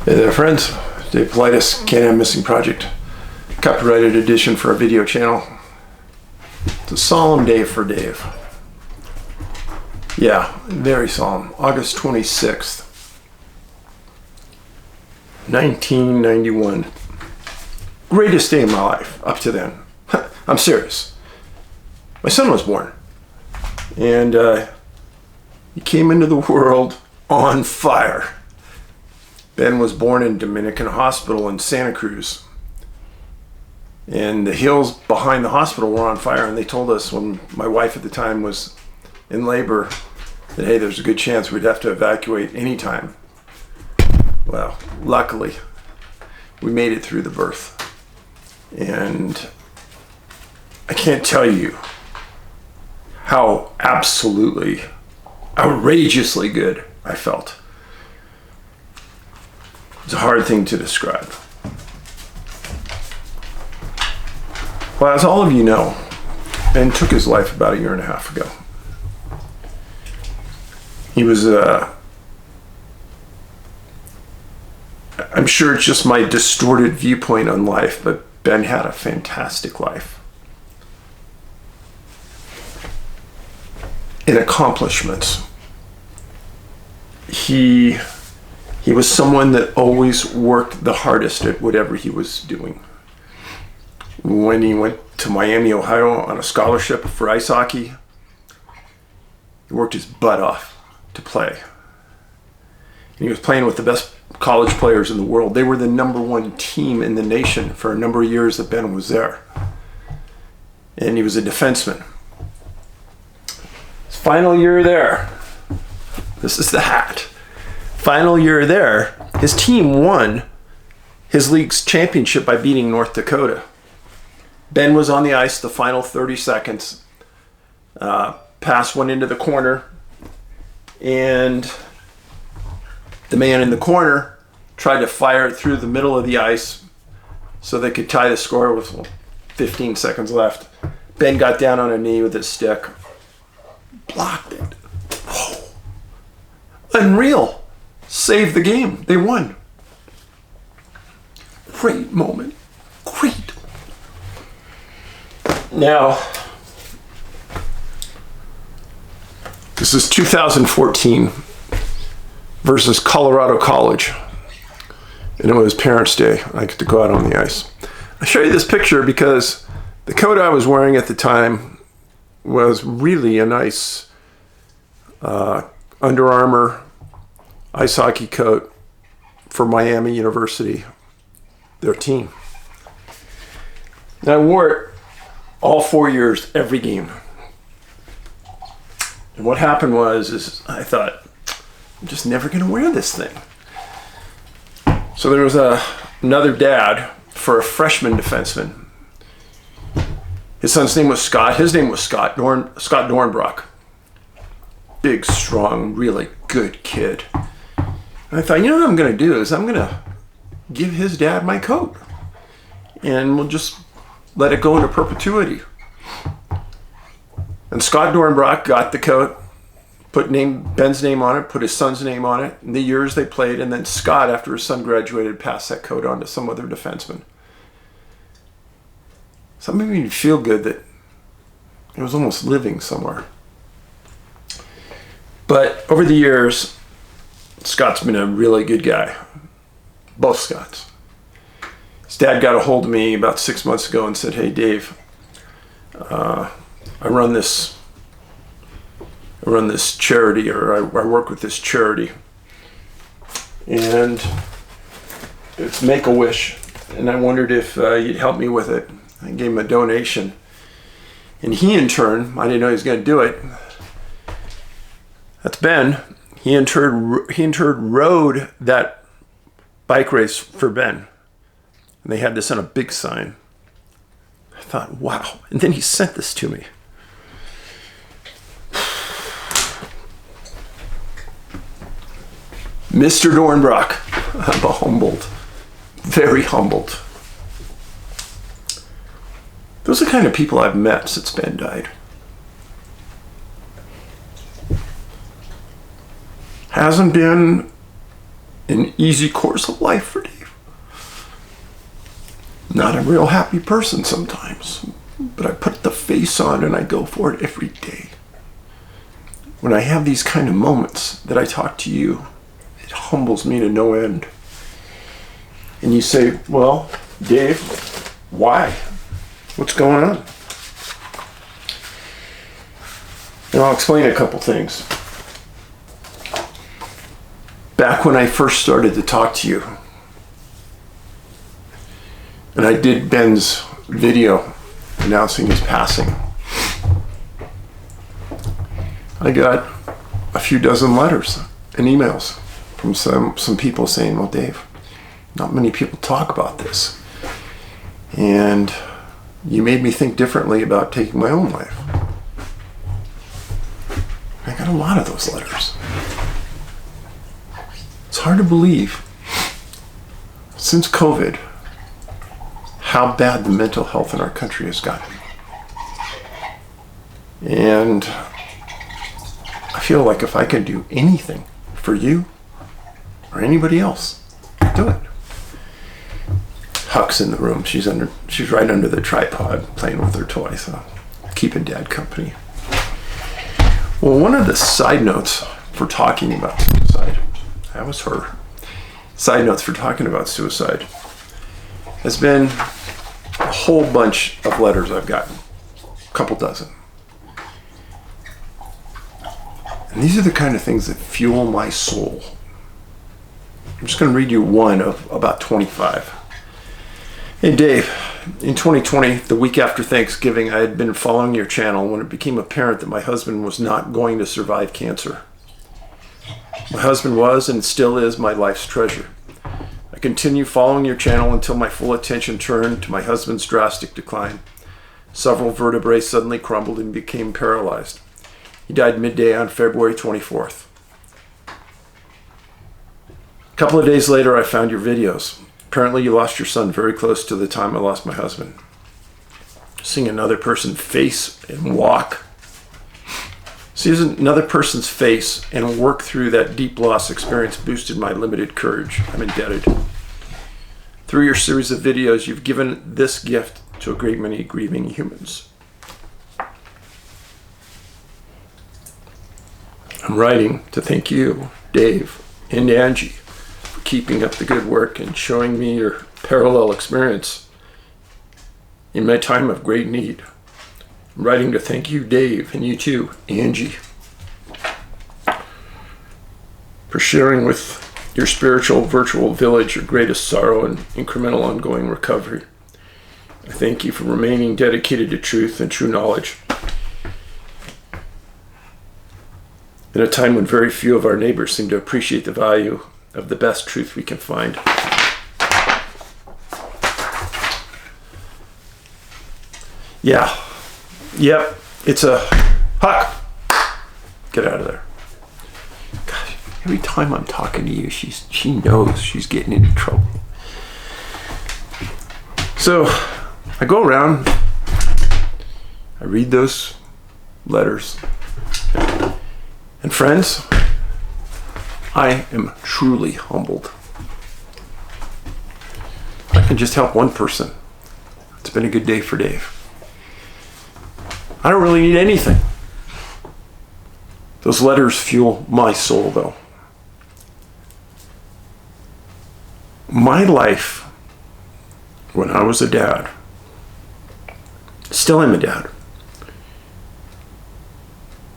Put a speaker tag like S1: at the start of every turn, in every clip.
S1: Hey there friends, Dave Paulides, CanAm Missing Project, copyrighted edition for our video channel. It's a solemn day for Dave. Yeah, very solemn. August 26th, 1991. Greatest day of my life up to then. I'm serious. My son was born, and he came into the world on fire. Ben was born in Dominican Hospital in Santa Cruz. And the hills behind the hospital were on fire, and they told us when my wife at the time was in labor that, hey, there's a good chance we'd have to evacuate anytime. Well, luckily, we made it through the birth. And I can't tell you how absolutely, outrageously good I felt. It's a hard thing to describe. Well, as all of you know, Ben took his life about 1.5 years ago. He was, I'm sure it's just my distorted viewpoint on life, but Ben had a fantastic life. In accomplishments, he was someone that always worked the hardest at whatever he was doing. When he went to Miami, Ohio on a scholarship for ice hockey, he worked his butt off to play. And he was playing with the best college players in the world. They were the #1 team in the nation for a number of years that Ben was there. And he was a defenseman. His final year there, this is the hat. Final year there, his team won his league's championship by beating North Dakota. Ben was on the ice the final 30 seconds. Pass went into the corner, and the man in the corner tried to fire it through the middle of the ice so they could tie the score with 15 seconds left. Ben got down on a knee with his stick, blocked it. Whoa. Unreal. Saved the game. They won. Great moment. Great. Now, this is 2014 versus Colorado College. And it was Parents' Day. I get to go out on the ice. I'll show you this picture because the coat I was wearing at the time was really a nice Under Armour ice hockey coat for Miami University, their team. And I wore it all 4 years, every game. And what happened was I thought, I'm just never going to wear this thing. So there was another dad for a freshman defenseman. His son's name was Scott. His name was Scott Dornbrock. Big, strong, really good kid. And I thought, you know what I'm going to do is I'm going to give his dad my coat. And we'll just let it go into perpetuity. And Scott Dornbrock got the coat, put Ben's name on it, put his son's name on it, and the years they played, and then Scott, after his son graduated, passed that coat on to some other defenseman. So it made me feel good that it was almost living somewhere. But over the years, Scott's been a really good guy. Both Scotts. His dad got a hold of me about 6 months ago and said, hey, Dave, I run this charity, or I work with this charity. And it's Make-A-Wish. And I wondered if you'd help me with it. I gave him a donation. And he, in turn, I didn't know he was going to do it. That's Ben. He in turn rode that bike race for Ben. And they had this on a big sign. I thought, wow. And then he sent this to me. Mr. Dornbrock. I'm humbled. Very humbled. Those are the kind of people I've met since Ben died. Hasn't been an easy course of life for Dave. Not a real happy person sometimes, but I put the face on and I go for it every day. When I have these kind of moments that I talk to you, it humbles me to no end. And you say, well, Dave, why? What's going on? And I'll explain a couple things. Back when I first started to talk to you, and I did Ben's video announcing his passing, I got a few dozen letters and emails from some people saying, well, Dave, not many people talk about this. And you made me think differently about taking my own life. I got a lot of those letters. It's hard to believe, since COVID, how bad the mental health in our country has gotten. And I feel like if I can do anything for you or anybody else, do it. Huck's in the room. She's right under the tripod playing with her toy, so keeping Dad company. Well, one of the side notes for talking about suicide, that was her. Side notes for talking about suicide has been a whole bunch of letters I've gotten, a couple dozen. And these are the kind of things that fuel my soul. I'm just going to read you one of about 25. Hey Dave, in 2020, the week after Thanksgiving, I had been following your channel when it became apparent that my husband was not going to survive cancer. My husband was and still is my life's treasure. I continued following your channel until my full attention turned to my husband's drastic decline. Several vertebrae suddenly crumbled and became paralyzed. He died midday on February 24th. A couple of days later, I found your videos. Apparently, you lost your son very close to the time I lost my husband. Seeing another person's face and walk. Seeing another person's face and work through that deep loss experience boosted my limited courage. I'm indebted. Through your series of videos, you've given this gift to a great many grieving humans. I'm writing to thank you, Dave, and Angie, for keeping up the good work and showing me your parallel experience in my time of great need. I'm writing to thank you, Dave, and you too, Angie, for sharing with your spiritual virtual village your greatest sorrow and incremental ongoing recovery. I thank you for remaining dedicated to truth and true knowledge. In a time when very few of our neighbors seem to appreciate the value of the best truth we can find. Yeah. Yep. It's a Huck. Get out of there. Gosh, every time I'm talking to you, she knows she's getting into trouble. So I go around, I read those letters. And friends, I am truly humbled. If I can just help one person, it's been a good day for Dave. I don't really need anything. Those letters fuel my soul, though. My life, when I was a dad, still am a dad,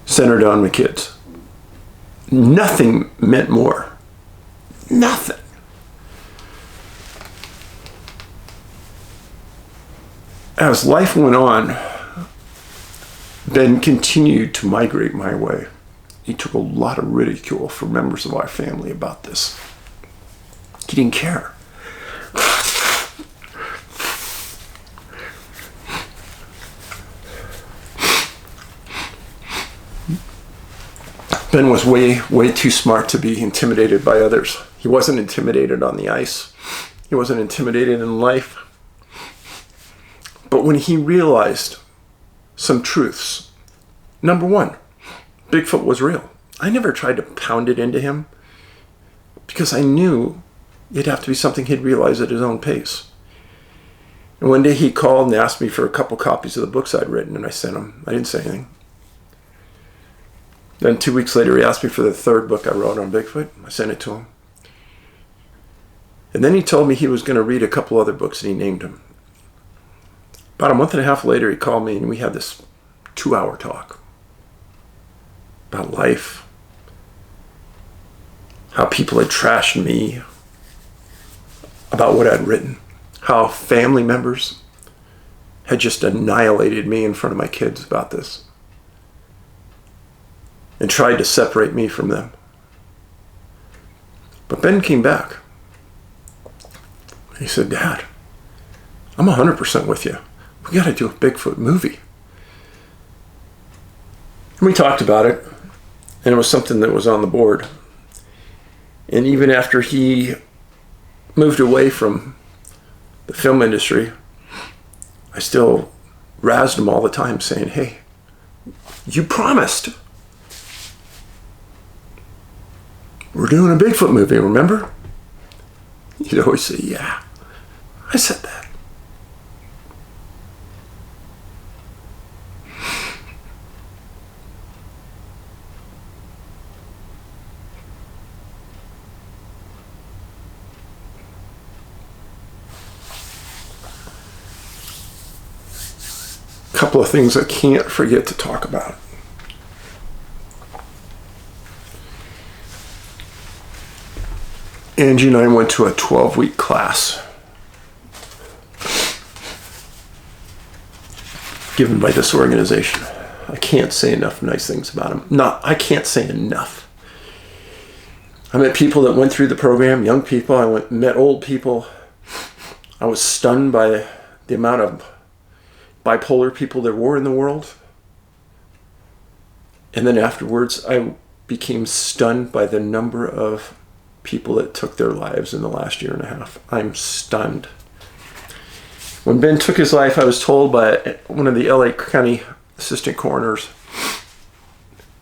S1: centered on my kids. Nothing meant more. Nothing. As life went on, Ben continued to migrate my way. He took a lot of ridicule from members of our family about this. He didn't care. Ben was way too smart to be intimidated by others. He wasn't intimidated on the ice. He wasn't intimidated in life. But when he realized some truths, number one, Bigfoot was real. I never tried to pound it into him, because I knew it'd have to be something he'd realize at his own pace. And one day he called and asked me for a couple copies of the books I'd written, and I sent him. I didn't say anything. Then 2 weeks later, he asked me for the third book I wrote on Bigfoot. I sent it to him. And then he told me he was going to read a couple other books, and he named them. About a month and a half later, he called me, and we had this 2-hour talk about life, how people had trashed me, about what I'd written, how family members had just annihilated me in front of my kids about this and tried to separate me from them. But Ben came back. He said, Dad, I'm 100% with you. We got to do a Bigfoot movie. And we talked about it, and it was something that was on the board. And even after he moved away from the film industry, I still razzed him all the time saying, hey, you promised. We're doing a Bigfoot movie, remember? He'd always say, yeah, I said that. Couple of things I can't forget to talk about. Angie and I went to a 12-week class given by this organization. I can't say enough nice things about them. I can't say enough. I met people that went through the program, young people. I met old people. I was stunned by the amount of bipolar people there were in the world. And then afterwards, I became stunned by the number of people that took their lives in the last year and a half. I'm stunned. When Ben took his life, I was told by one of the LA County assistant coroners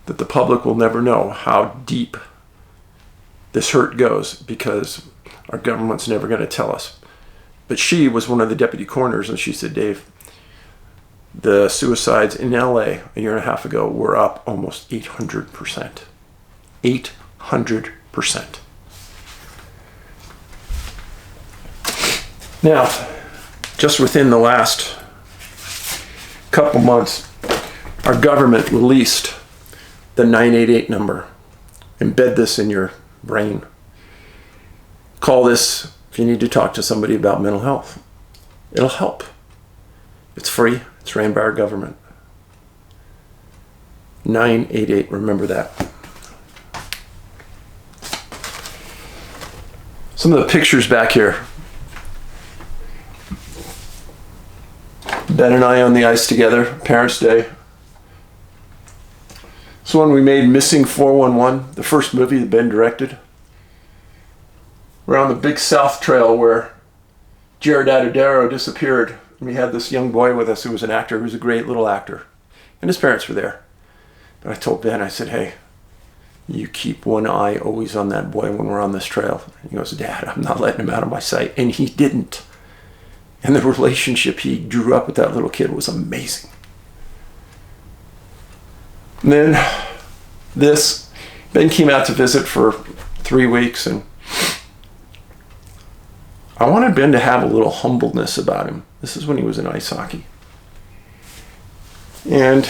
S1: that the public will never know how deep this hurt goes because our government's never going to tell us. But she was one of the deputy coroners, and she said, Dave, the suicides in LA a year and a half ago were up almost 800%. 800%. Now, just within the last couple months, our government released the 988 number. Embed this in your brain. Call this if you need to talk to somebody about mental health. It'll help. It's free. It's ran by our government. 988, remember that. Some of the pictures back here. Ben and I on the ice together, Parents' Day. This one we made, Missing 411, the first movie that Ben directed. We're on the Big South Trail where Jared Adodero disappeared. We had this young boy with us who was an actor, who was a great little actor. And his parents were there. But I told Ben, I said, hey, you keep one eye always on that boy when we're on this trail. And he goes, Dad, I'm not letting him out of my sight. And he didn't. And the relationship he drew up with that little kid was amazing. And then Ben came out to visit for 3 weeks, and I wanted Ben to have a little humbleness about him. This is when he was in ice hockey. And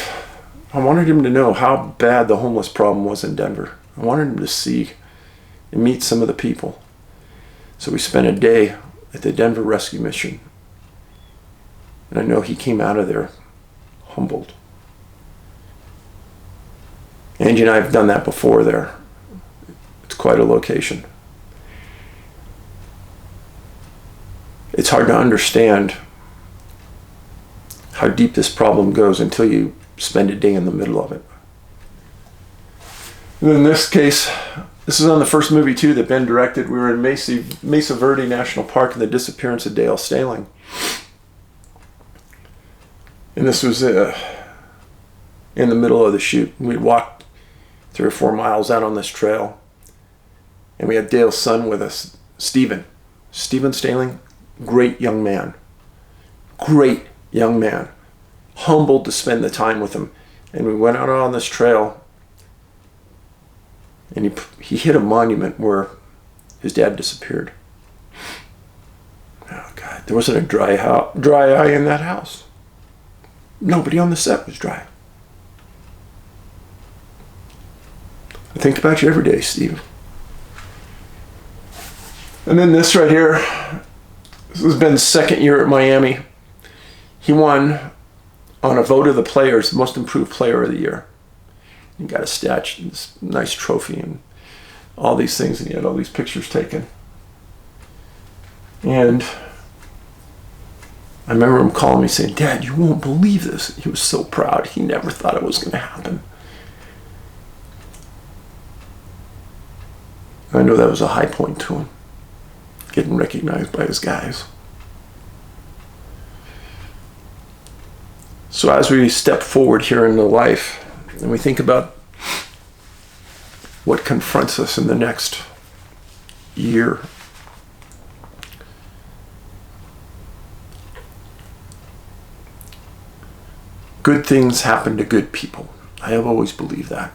S1: I wanted him to know how bad the homeless problem was in Denver. I wanted him to see and meet some of the people. So we spent a day at the Denver Rescue Mission. And I know he came out of there humbled. Angie and I have done that before there. It's quite a location. It's hard to understand how deep this problem goes until you spend a day in the middle of it. And in this case, this is on the first movie too that Ben directed. We were in Mesa Verde National Park and the disappearance of Dale Staling. And this was in the middle of the shoot. We walked 3 or 4 miles out on this trail. And we had Dale's son with us, Stephen Staling. Great young man. Great young man. Humbled to spend the time with him. And we went out on this trail, and he hit a monument where his dad disappeared. Oh God, there wasn't a dry eye in that house. Nobody on the set was dry. I think about you every day, Steve. And then this right here, this has been his second year at Miami. He won on a vote of the players, most improved player of the year. He got a statue, this nice trophy, and all these things, and he had all these pictures taken. And I remember him calling me saying, "Dad, you won't believe this." He was so proud. He never thought it was going to happen. I know that was a high point to him, getting recognized by his guys. So as we step forward here into life, and we think about what confronts us in the next year, good things happen to good people. I have always believed that.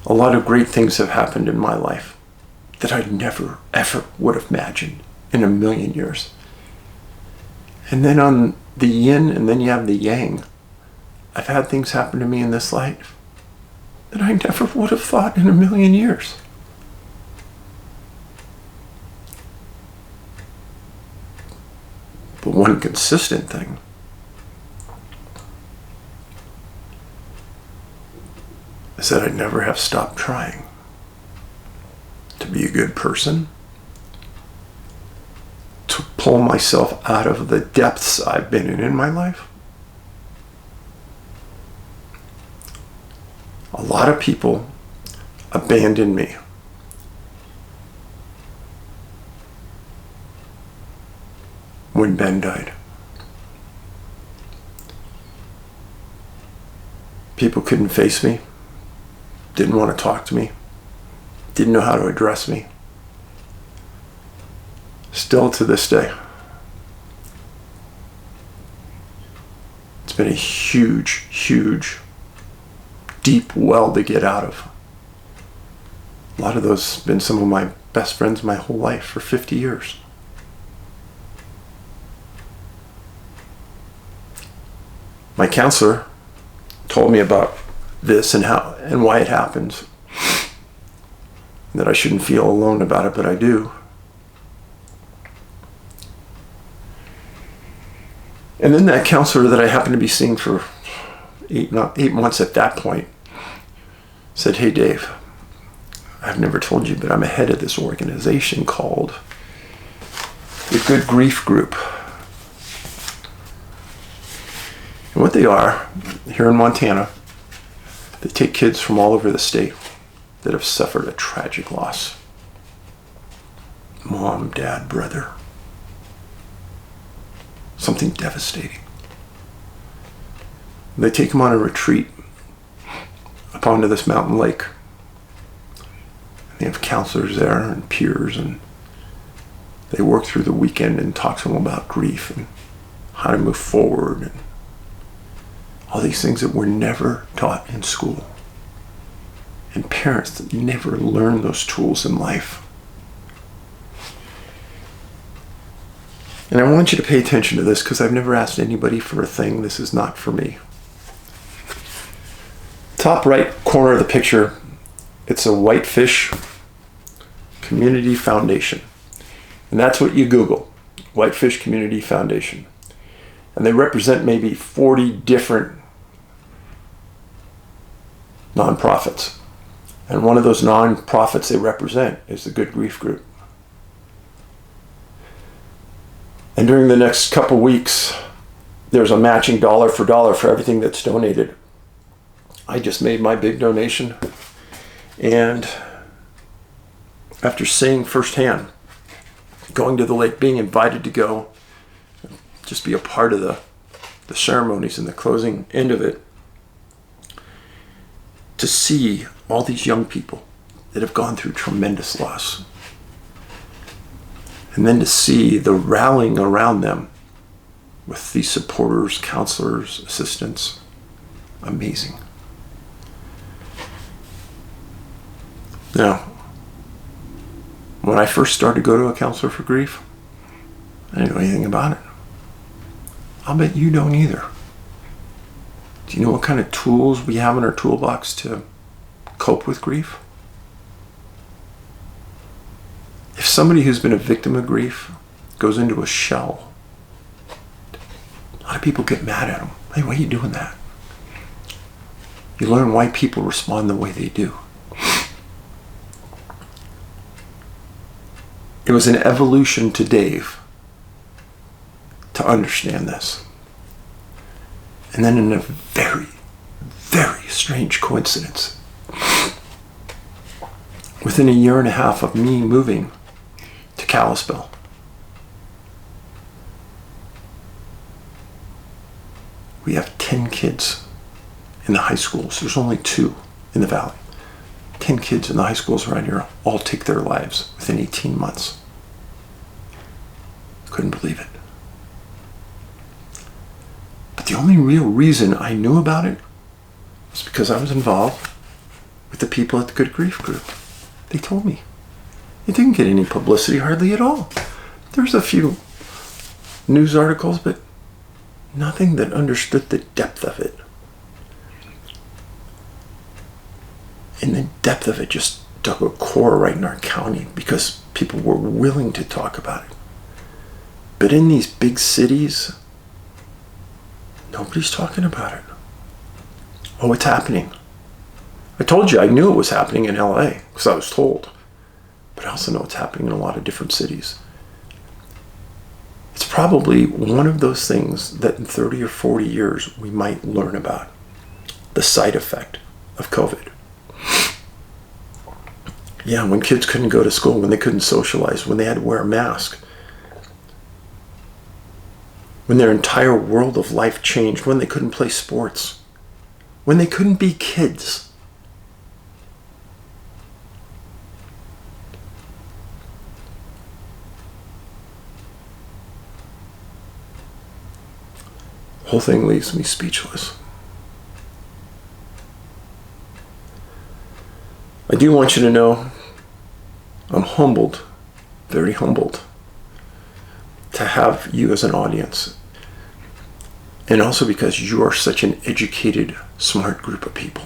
S1: A lot of great things have happened in my life that I never, ever would have imagined in a million years. And then on the yin, and then you have the yang. I've had things happen to me in this life that I never would have thought in a million years. But one consistent thing is that I never have stopped trying to be a good person, to pull myself out of the depths I've been in my life. A lot of people abandoned me. When Ben died. People couldn't face me, didn't want to talk to me, didn't know how to address me. Still to this day. It's been a huge, huge, deep well to get out of. A lot of those have been some of my best friends my whole life for 50 years. My counselor told me about this and how and why it happens. That I shouldn't feel alone about it, but I do. And then that counselor that I happened to be seeing for 8 months at that point said, "Hey Dave, I've never told you, but I'm a head of this organization called the Good Grief Group." And what they are, here in Montana, they take kids from all over the state that have suffered a tragic loss. Mom, dad, brother. Something devastating. They take them on a retreat up onto this mountain lake. They have counselors there and peers, and they work through the weekend and talk to them about grief and how to move forward and all these things that were never taught in school. And parents that never learn those tools in life. And I want you to pay attention to this because I've never asked anybody for a thing. This is not for me. Top right corner of the picture, it's a Whitefish Community Foundation. And that's what you Google, Whitefish Community Foundation. And they represent maybe 40 different nonprofits. And one of those nonprofits they represent is the Good Grief Group. And during the next couple weeks, there's a matching dollar for dollar for everything that's donated. I just made my big donation. And after seeing firsthand, going to the lake, being invited to go, just be a part of the ceremonies and the closing end of it, to see all these young people that have gone through tremendous loss. And then to see the rallying around them with these supporters, counselors, assistants, amazing. Now, when I first started to go to a counselor for grief, I didn't know anything about it. I'll bet you don't either. Do you know what kind of tools we have in our toolbox to cope with grief? If somebody who's been a victim of grief goes into a shell, a lot of people get mad at them. Hey, why are you doing that? You learn why people respond the way they do. It was an evolution to Dave to understand this. And then in a very, very strange coincidence, within a year and a half of me moving to Kalispell, we have 10 kids in the high schools. There's only 2 in the valley. 10 kids in the high schools around here all take their lives within 18 months. Couldn't believe it. But the only real reason I knew about it was because I was involved with the people at the Good Grief Group. They told me. It didn't get any publicity, hardly at all. There's a few news articles, but nothing that understood the depth of it. And the depth of it just dug a core right in our county because people were willing to talk about it. But in these big cities, nobody's talking about it. Oh, it's happening. I told you I knew it was happening in LA because I was told. But I also know it's happening in a lot of different cities. It's probably one of those things that in 30 or 40 years we might learn about. The side effect of COVID. Yeah, when kids couldn't go to school, when they couldn't socialize, when they had to wear a mask. When their entire world of life changed, when they couldn't play sports. When they couldn't be kids. The whole thing leaves me speechless. I do want you to know I'm humbled, very humbled, to have you as an audience. And also because you are such an educated, smart group of people.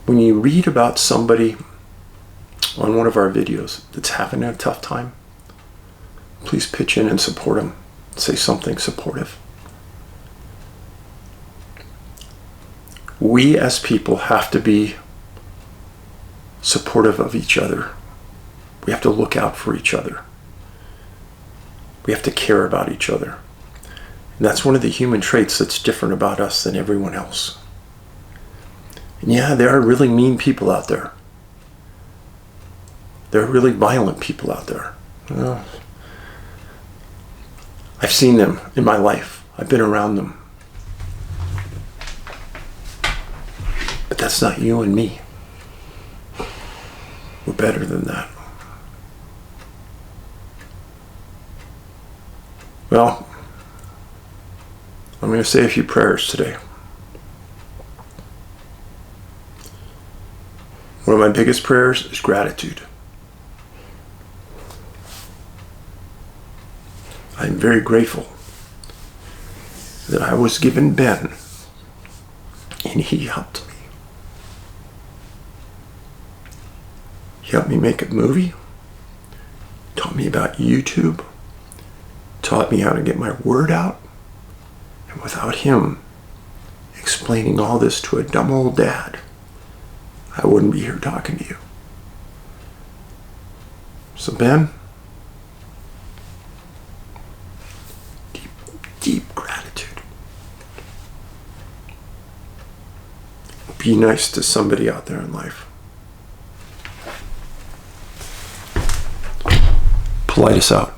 S1: When you read about somebody on one of our videos that's having a tough time, please pitch in and support them. Say something supportive. We as people have to be supportive of each other. We have to look out for each other. We have to care about each other. And that's one of the human traits that's different about us than everyone else. And yeah, there are really mean people out there. There are really violent people out there. Well, I've seen them in my life. I've been around them. But that's not you and me. We're better than that. Well, I'm going to say a few prayers today. One of my biggest prayers is gratitude. I'm very grateful that I was given Ben and he helped me. He helped me make a movie, taught me about YouTube, taught me how to get my word out. And without him explaining all this to a dumb old dad, I wouldn't be here talking to you. So Ben, deep, deep gratitude. Be nice to somebody out there in life. Paulides out.